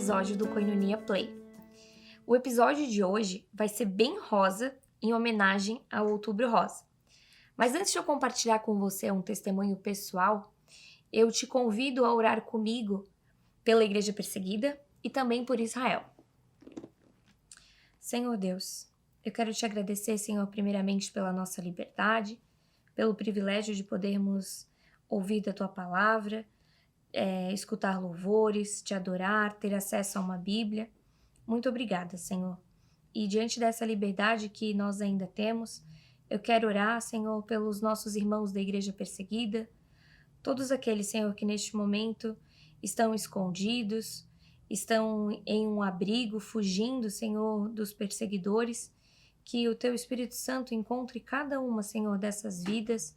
episódio do Koinonia Play. O episódio de hoje vai ser bem rosa, em homenagem ao Outubro Rosa. Mas antes de eu compartilhar com você um testemunho pessoal, eu te convido a orar comigo pela Igreja Perseguida e também por Israel. Senhor Deus, eu quero te agradecer, Senhor, primeiramente pela nossa liberdade, pelo privilégio de podermos ouvir da Tua Palavra, escutar louvores, te adorar, ter acesso a uma Bíblia. Muito obrigada, Senhor. E diante dessa liberdade que nós ainda temos, eu quero orar, Senhor, pelos nossos irmãos da Igreja Perseguida, todos aqueles, Senhor, que neste momento estão escondidos, estão em um abrigo, fugindo, Senhor, dos perseguidores, que o Teu Espírito Santo encontre cada uma, Senhor, dessas vidas,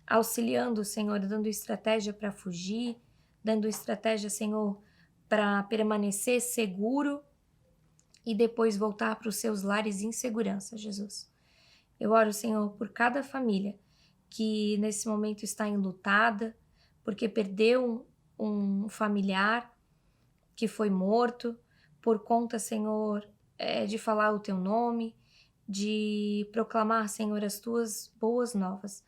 auxiliando, Senhor, dando estratégia para fugir, dando estratégia, Senhor, para permanecer seguro e depois voltar para os seus lares em segurança, Jesus. Eu oro, Senhor, por cada família que nesse momento está enlutada, porque perdeu um familiar que foi morto, por conta, Senhor, de falar o Teu nome, de proclamar, Senhor, as Tuas boas novas.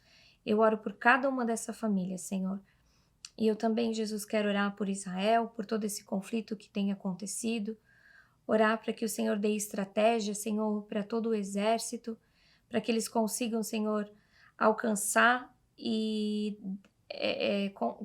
Eu oro por cada uma dessa família, Senhor. E eu também, Jesus, quero orar por Israel, por todo esse conflito que tem acontecido, orar para que o Senhor dê estratégia, Senhor, para todo o exército, para que eles consigam, Senhor, alcançar e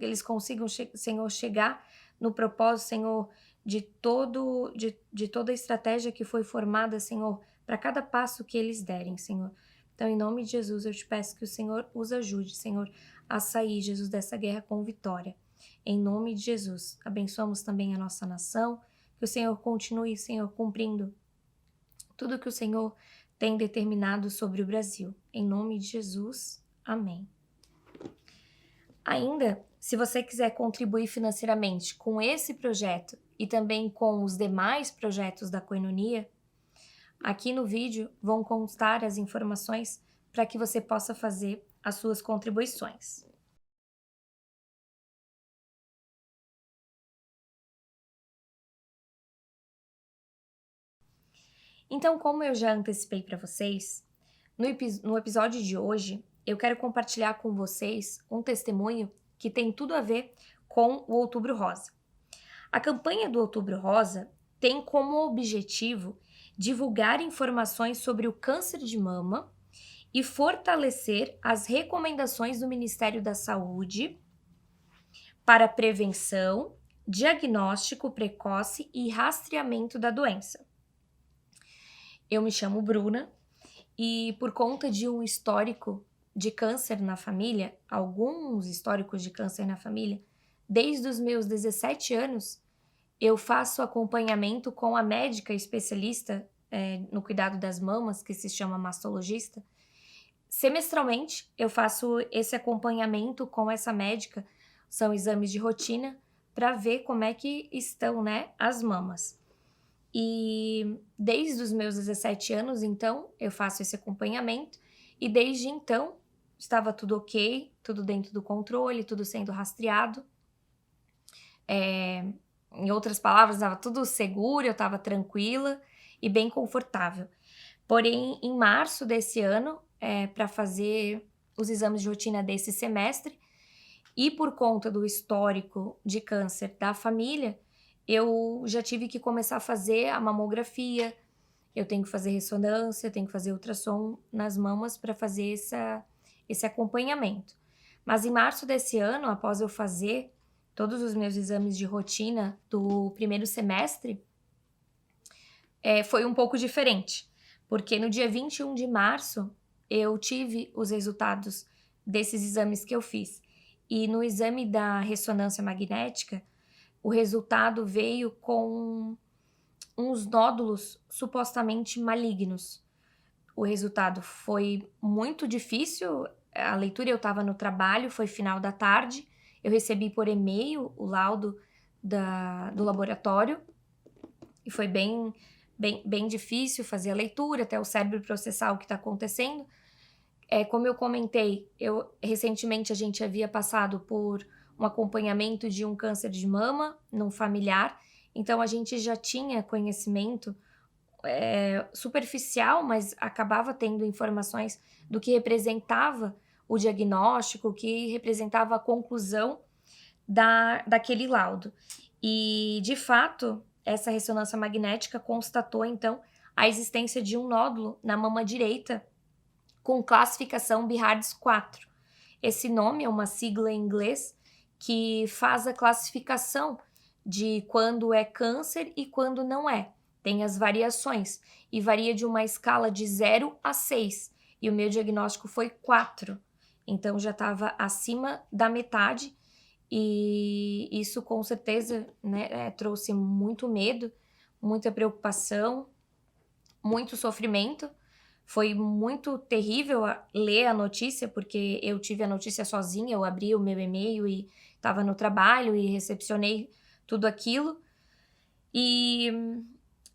eles consigam, Senhor, chegar no propósito, Senhor, de toda a estratégia que foi formada, Senhor, para cada passo que eles derem, Senhor. Então, em nome de Jesus, eu te peço que o Senhor os ajude, Senhor, a sair, Jesus, dessa guerra com vitória. Em nome de Jesus, abençoamos também a nossa nação, que o Senhor continue, Senhor, cumprindo tudo que o Senhor tem determinado sobre o Brasil. Em nome de Jesus, amém. Ainda, se você quiser contribuir financeiramente com esse projeto e também com os demais projetos da Koinonia, aqui no vídeo vão constar as informações para que você possa fazer as suas contribuições. Então, como eu já antecipei para vocês, no episódio de hoje, eu quero compartilhar com vocês um testemunho que tem tudo a ver com o Outubro Rosa. A campanha do Outubro Rosa tem como objetivo divulgar informações sobre o câncer de mama e fortalecer as recomendações do Ministério da Saúde para prevenção, diagnóstico precoce e rastreamento da doença. Eu me chamo Bruna e por conta de um histórico de câncer na família, alguns históricos de câncer na família, desde os meus 17 anos, eu faço acompanhamento com a médica especialista no cuidado das mamas, que se chama mastologista. Semestralmente, eu faço esse acompanhamento com essa médica, são exames de rotina, para ver como é que estão, né, as mamas. E desde os meus 17 anos, então, eu faço esse acompanhamento e desde então estava tudo ok, tudo dentro do controle, tudo sendo rastreado. Em outras palavras, estava tudo seguro, eu estava tranquila e bem confortável. Porém, em março desse ano, para fazer os exames de rotina desse semestre, e por conta do histórico de câncer da família, eu já tive que começar a fazer a mamografia, eu tenho que fazer ressonância, eu tenho que fazer ultrassom nas mamas para fazer esse acompanhamento. Mas em março desse ano, após eu fazer todos os meus exames de rotina do primeiro semestre, foi um pouco diferente, porque no dia 21 de março eu tive os resultados desses exames que eu fiz. E no exame da ressonância magnética, o resultado veio com uns nódulos supostamente malignos. O resultado foi muito difícil, a leitura eu estava no trabalho, foi final da tarde, eu recebi por e-mail o laudo do laboratório e foi bem difícil fazer a leitura, até o cérebro processar o que está acontecendo. Como eu comentei, recentemente a gente havia passado por um acompanhamento de um câncer de mama num familiar, então a gente já tinha conhecimento superficial, mas acabava tendo informações do que representava o diagnóstico, o que representava a conclusão daquele laudo. E, de fato, essa ressonância magnética constatou, então, a existência de um nódulo na mama direita com classificação Beard's 4. Esse nome é uma sigla em inglês que faz a classificação de quando é câncer e quando não é. Tem as variações e varia de uma escala de 0 a 6. E o meu diagnóstico foi 4. Então já estava acima da metade e isso com certeza, né, trouxe muito medo, muita preocupação, muito sofrimento. Foi muito terrível ler a notícia, porque eu tive a notícia sozinha, eu abri o meu e-mail e estava no trabalho e recepcionei tudo aquilo. E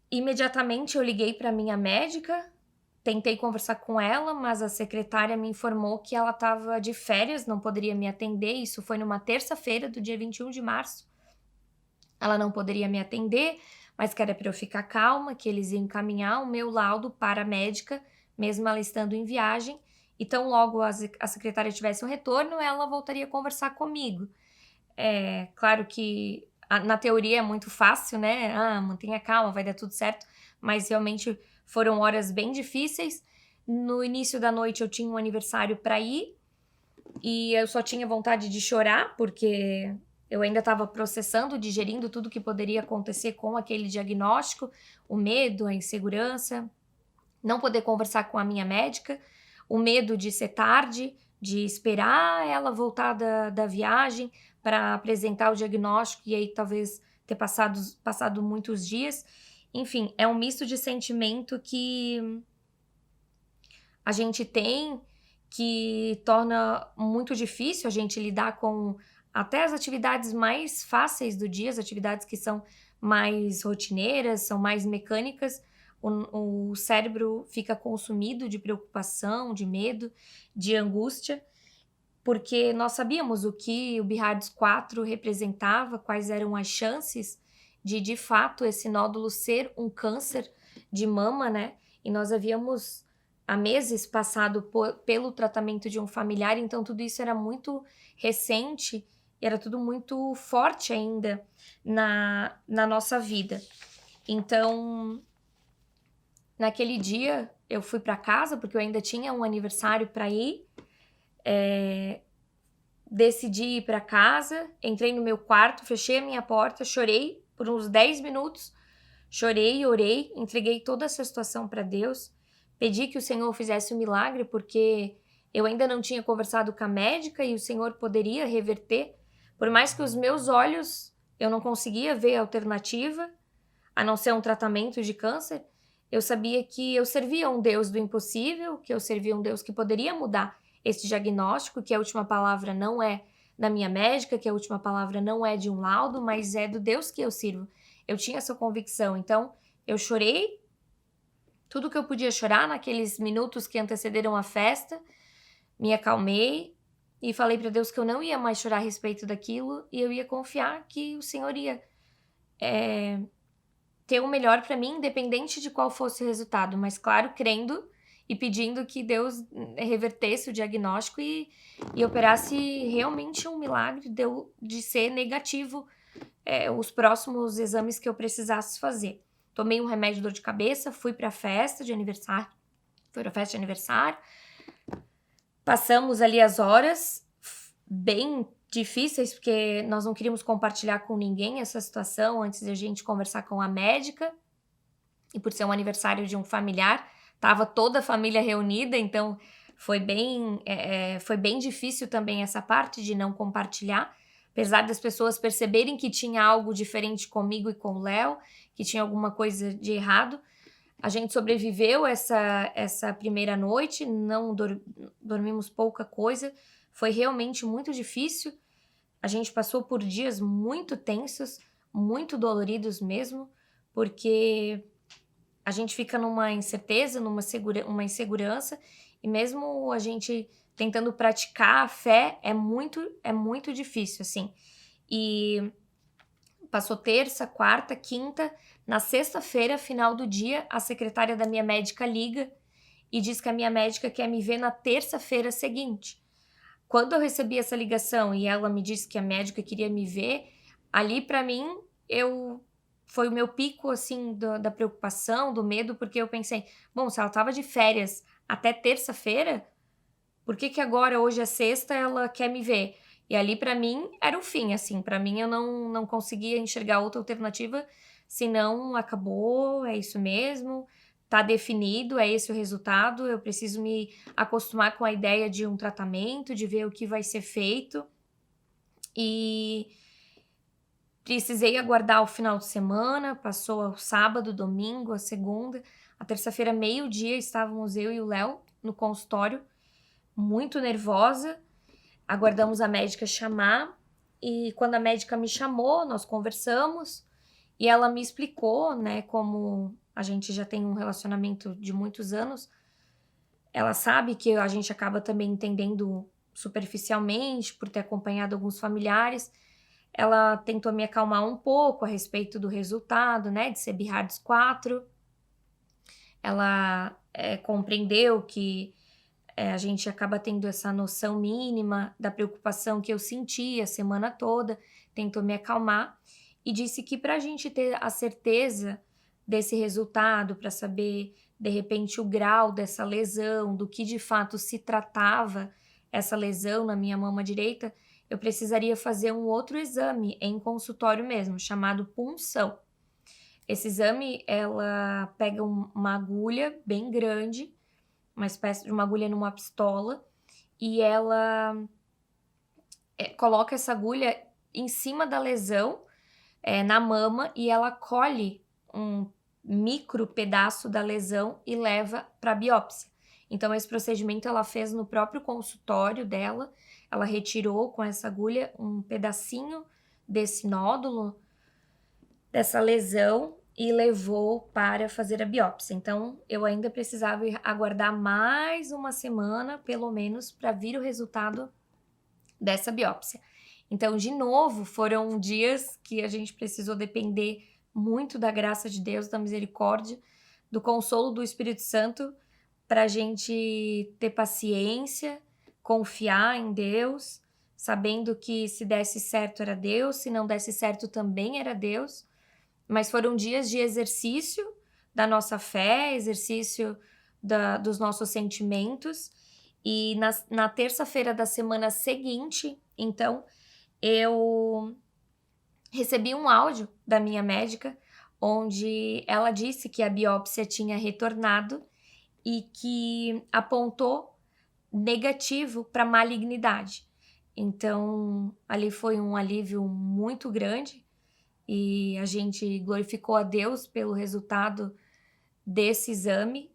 imediatamente eu liguei para minha médica, tentei conversar com ela, mas a secretária me informou que ela estava de férias, não poderia me atender. Isso foi numa terça-feira do dia 21 de março. Ela não poderia me atender, mas que era para eu ficar calma, que eles iam encaminhar o meu laudo para a médica, mesmo ela estando em viagem. Então, logo a secretária tivesse um retorno, ela voltaria a conversar comigo. É claro que na teoria é muito fácil, né? Mantenha calma, vai dar tudo certo. Mas realmente foram horas bem difíceis. No início da noite eu tinha um aniversário para ir e eu só tinha vontade de chorar, porque eu ainda estava processando, digerindo tudo que poderia acontecer com aquele diagnóstico, o medo, a insegurança, não poder conversar com a minha médica, o medo de ser tarde, de esperar ela voltar da viagem para apresentar o diagnóstico e aí talvez ter passado muitos dias. Enfim, é um misto de sentimento que a gente tem, que torna muito difícil a gente lidar com até as atividades mais fáceis do dia, as atividades que são mais rotineiras, são mais mecânicas. O cérebro fica consumido de preocupação, de medo, de angústia, porque nós sabíamos o que o Beard's 4 representava, quais eram as chances de fato, esse nódulo ser um câncer de mama, né? E nós havíamos há meses passado pelo tratamento de um familiar, então tudo isso era muito recente, era tudo muito forte ainda na nossa vida. Então, naquele dia, eu fui para casa, porque eu ainda tinha um aniversário para ir, decidi ir para casa, entrei no meu quarto, fechei a minha porta, chorei por uns 10 minutos, chorei, orei, entreguei toda essa situação para Deus, pedi que o Senhor fizesse um milagre, porque eu ainda não tinha conversado com a médica e o Senhor poderia reverter, por mais que os meus olhos, eu não conseguia ver alternativa, a não ser um tratamento de câncer. Eu sabia que eu servia um Deus do impossível, que eu servia um Deus que poderia mudar esse diagnóstico, que a última palavra não é da minha médica, que a última palavra não é de um laudo, mas é do Deus que eu sirvo. Eu tinha essa convicção, então eu chorei tudo que eu podia chorar naqueles minutos que antecederam a festa, me acalmei e falei para Deus que eu não ia mais chorar a respeito daquilo e eu ia confiar que o Senhor ia ter o melhor para mim, independente de qual fosse o resultado, mas claro, crendo e pedindo que Deus revertesse o diagnóstico e operasse realmente um milagre de ser negativo os próximos exames que eu precisasse fazer. Tomei um remédio de dor de cabeça, fui para a festa de aniversário, passamos ali as horas bem difíceis, porque nós não queríamos compartilhar com ninguém essa situação antes de a gente conversar com a médica, e por ser um aniversário de um familiar, estava toda a família reunida, então foi bem difícil também essa parte de não compartilhar, apesar das pessoas perceberem que tinha algo diferente comigo e com o Léo, que tinha alguma coisa de errado. A gente sobreviveu essa primeira noite, não dormimos pouca coisa, foi realmente muito difícil. A gente passou por dias muito tensos, muito doloridos mesmo, porque a gente fica numa incerteza, uma insegurança, e mesmo a gente tentando praticar a fé, é muito difícil, assim. E Passou terça, quarta, quinta. Na sexta-feira, final do dia, a secretária da minha médica liga e diz que a minha médica quer me ver na terça-feira seguinte. Quando eu recebi essa ligação e ela me disse que a médica queria me ver, ali pra mim, foi o meu pico, assim, da preocupação, do medo, porque eu pensei, bom, se ela estava de férias até terça-feira, por que que agora, hoje é sexta, ela quer me ver? E ali pra mim era o fim, assim, pra mim eu não conseguia enxergar outra alternativa, senão acabou, é isso mesmo, tá definido, é esse o resultado, eu preciso me acostumar com a ideia de um tratamento, de ver o que vai ser feito. E precisei aguardar o final de semana, passou o sábado, domingo, a segunda, a terça-feira, meio-dia, estávamos eu e o Léo no consultório, muito nervosa. Aguardamos a médica chamar e quando a médica me chamou, nós conversamos e ela me explicou, né, como a gente já tem um relacionamento de muitos anos, ela sabe que a gente acaba também entendendo superficialmente por ter acompanhado alguns familiares. Ela tentou me acalmar um pouco a respeito do resultado, né, de ser BIHARDS 4. Ela compreendeu que a gente acaba tendo essa noção mínima da preocupação que eu senti a semana toda, tentou me acalmar e disse que para a gente ter a certeza desse resultado, para saber de repente o grau dessa lesão, do que de fato se tratava essa lesão na minha mama direita, eu precisaria fazer um outro exame em consultório mesmo, chamado punção. Esse exame, ela pega uma agulha bem grande, uma espécie de uma agulha numa pistola, e ela coloca essa agulha em cima da lesão, na mama, e ela colhe um micro pedaço da lesão e leva para biópsia. Então, esse procedimento ela fez no próprio consultório dela, ela retirou com essa agulha um pedacinho desse nódulo, dessa lesão, e levou para fazer a biópsia. Então, eu ainda precisava aguardar mais uma semana, pelo menos, para vir o resultado dessa biópsia. Então, de novo, foram dias que a gente precisou depender muito da graça de Deus, da misericórdia, do consolo do Espírito Santo, para a gente ter paciência, confiar em Deus, sabendo que se desse certo era Deus, se não desse certo também era Deus. Mas foram dias de exercício da nossa fé, exercício dos nossos sentimentos. E na terça-feira da semana seguinte, então, eu recebi um áudio da minha médica, onde ela disse que a biópsia tinha retornado e que apontou negativo para malignidade. Então, ali foi um alívio muito grande e a gente glorificou a Deus pelo resultado desse exame,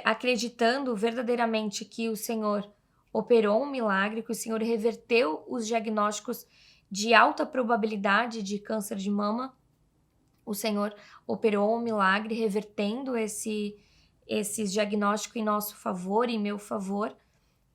acreditando verdadeiramente que o Senhor operou um milagre, que o Senhor reverteu os diagnósticos de alta probabilidade de câncer de mama. O Senhor operou um milagre, revertendo esses diagnósticos em nosso favor, em meu favor,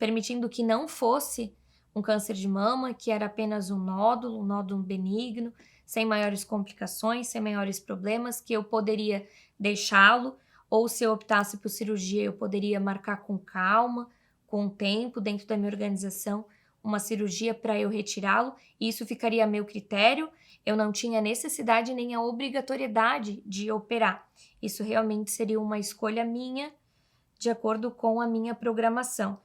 permitindo que não fosse um câncer de mama, que era apenas um nódulo benigno, sem maiores complicações, sem maiores problemas, que eu poderia deixá-lo, ou se eu optasse por cirurgia, eu poderia marcar com calma, com tempo, dentro da minha organização, uma cirurgia para eu retirá-lo, e isso ficaria a meu critério, eu não tinha necessidade nem a obrigatoriedade de operar. Isso realmente seria uma escolha minha, de acordo com a minha programação.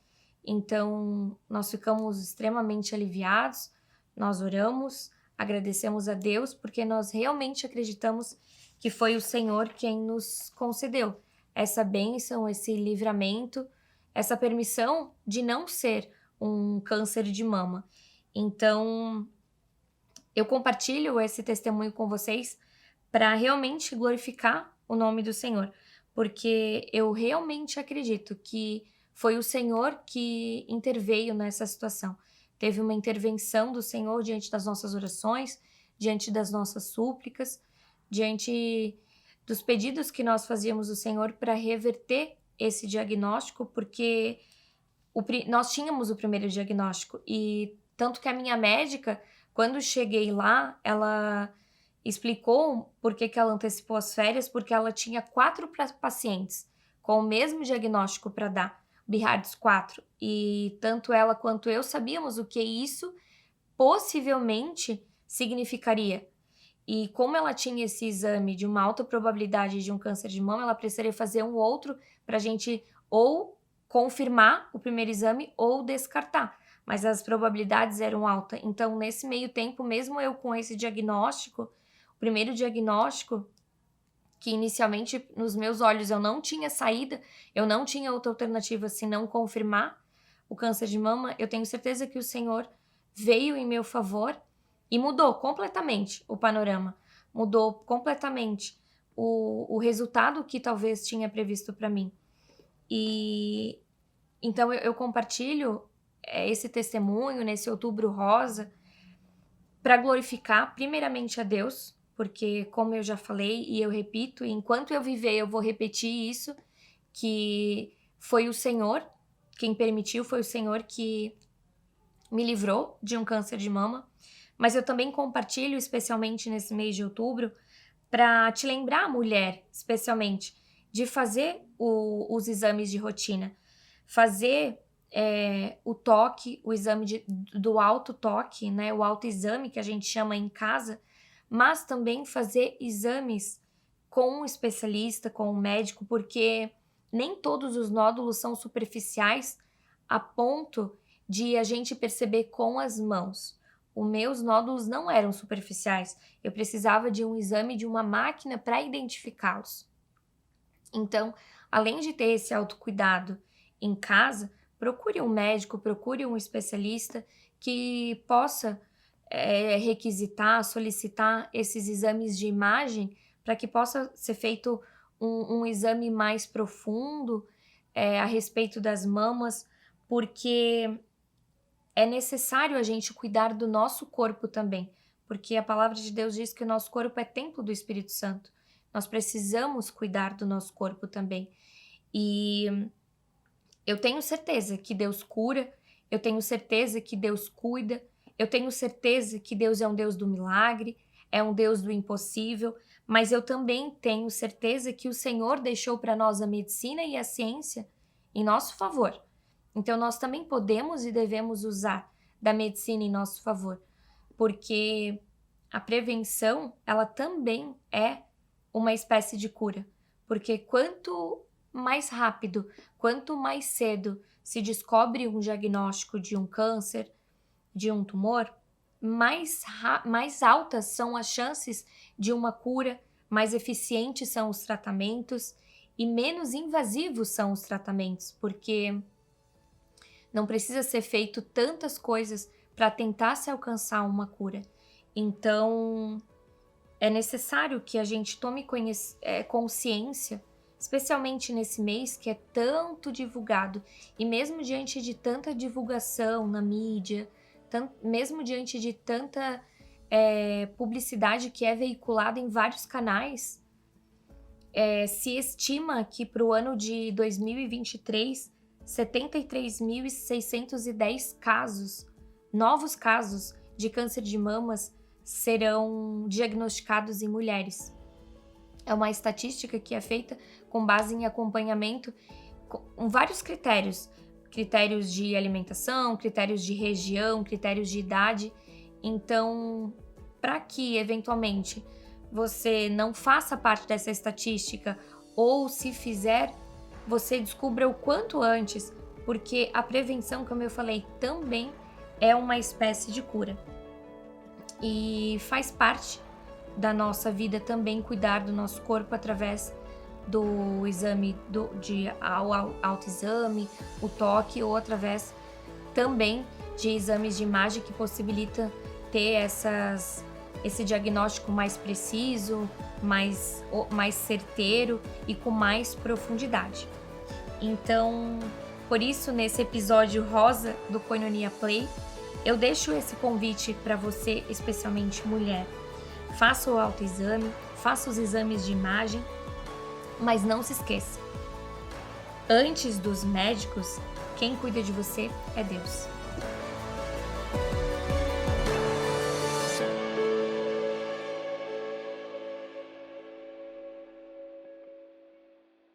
Então, nós ficamos extremamente aliviados, nós oramos, agradecemos a Deus, porque nós realmente acreditamos que foi o Senhor quem nos concedeu essa bênção, esse livramento, essa permissão de não ser um câncer de mama. Então, eu compartilho esse testemunho com vocês para realmente glorificar o nome do Senhor, porque eu realmente acredito que foi o Senhor que interveio nessa situação. Teve uma intervenção do Senhor diante das nossas orações, diante das nossas súplicas, diante dos pedidos que nós fazíamos ao Senhor para reverter esse diagnóstico, porque nós tínhamos o primeiro diagnóstico e tanto que a minha médica, quando cheguei lá, explicou por que ela antecipou as férias, porque ela tinha 4 pacientes com o mesmo diagnóstico para dar, Bihards 4, e tanto ela quanto eu sabíamos o que isso possivelmente significaria. E como ela tinha esse exame de uma alta probabilidade de um câncer de mama, ela precisaria fazer um outro para a gente ou confirmar o primeiro exame ou descartar. Mas as probabilidades eram altas. Então, nesse meio tempo, mesmo eu com esse diagnóstico, o primeiro diagnóstico, que inicialmente nos meus olhos eu não tinha saída, eu não tinha outra alternativa senão confirmar o câncer de mama, eu tenho certeza que o Senhor veio em meu favor e mudou completamente o panorama, mudou completamente o resultado que talvez tinha previsto para mim. E então eu compartilho esse testemunho nesse Outubro Rosa para glorificar primeiramente a Deus, porque como eu já falei e eu repito, enquanto eu viver eu vou repetir isso, que foi o Senhor quem permitiu, foi o Senhor que me livrou de um câncer de mama. Mas eu também compartilho, especialmente nesse mês de outubro, para te lembrar, mulher, especialmente, de fazer os exames de rotina. Fazer o toque, o exame do autotoque, né? O autoexame que a gente chama em casa, mas também fazer exames com um especialista, com um médico, porque nem todos os nódulos são superficiais a ponto de a gente perceber com as mãos. Os meus nódulos não eram superficiais, eu precisava de um exame de uma máquina para identificá-los. Então, além de ter esse autocuidado em casa, procure um médico, procure um especialista que possa requisitar, solicitar esses exames de imagem para que possa ser feito um exame mais profundo a respeito das mamas, porque é necessário a gente cuidar do nosso corpo também, porque a palavra de Deus diz que o nosso corpo é templo do Espírito Santo. Nós precisamos cuidar do nosso corpo também. E eu tenho certeza que Deus cura, eu tenho certeza que Deus cuida, eu tenho certeza que Deus é um Deus do milagre, é um Deus do impossível, mas eu também tenho certeza que o Senhor deixou para nós a medicina e a ciência em nosso favor. Então, nós também podemos e devemos usar da medicina em nosso favor, porque a prevenção, ela também é uma espécie de cura, porque quanto mais rápido, quanto mais cedo se descobre um diagnóstico de um câncer, de um tumor, mais altas são as chances de uma cura, mais eficientes são os tratamentos e menos invasivos são os tratamentos, porque não precisa ser feito tantas coisas para tentar se alcançar uma cura. Então, é necessário que a gente tome consciência, especialmente nesse mês que é tanto divulgado, e mesmo diante de tanta divulgação na mídia, mesmo diante de tanta publicidade que é veiculada em vários canais, se estima que para o ano de 2023, 73.610 casos, novos casos de câncer de mamas serão diagnosticados em mulheres. É uma estatística que é feita com base em acompanhamento com vários critérios. Critérios de alimentação, critérios de região, critérios de idade. Então, para que, eventualmente, você não faça parte dessa estatística ou, se fizer, você descubra o quanto antes, porque a prevenção, como eu falei, também é uma espécie de cura. E faz parte da nossa vida também cuidar do nosso corpo através do exame, autoexame, o toque, ou através também de exames de imagem que possibilita ter esse diagnóstico mais preciso, mais certeiro e com mais profundidade. Então, por isso, nesse episódio rosa do Koinonia Play, eu deixo esse convite para você, especialmente mulher. Faça o autoexame, faça os exames de imagem, mas não se esqueça, antes dos médicos, quem cuida de você é Deus.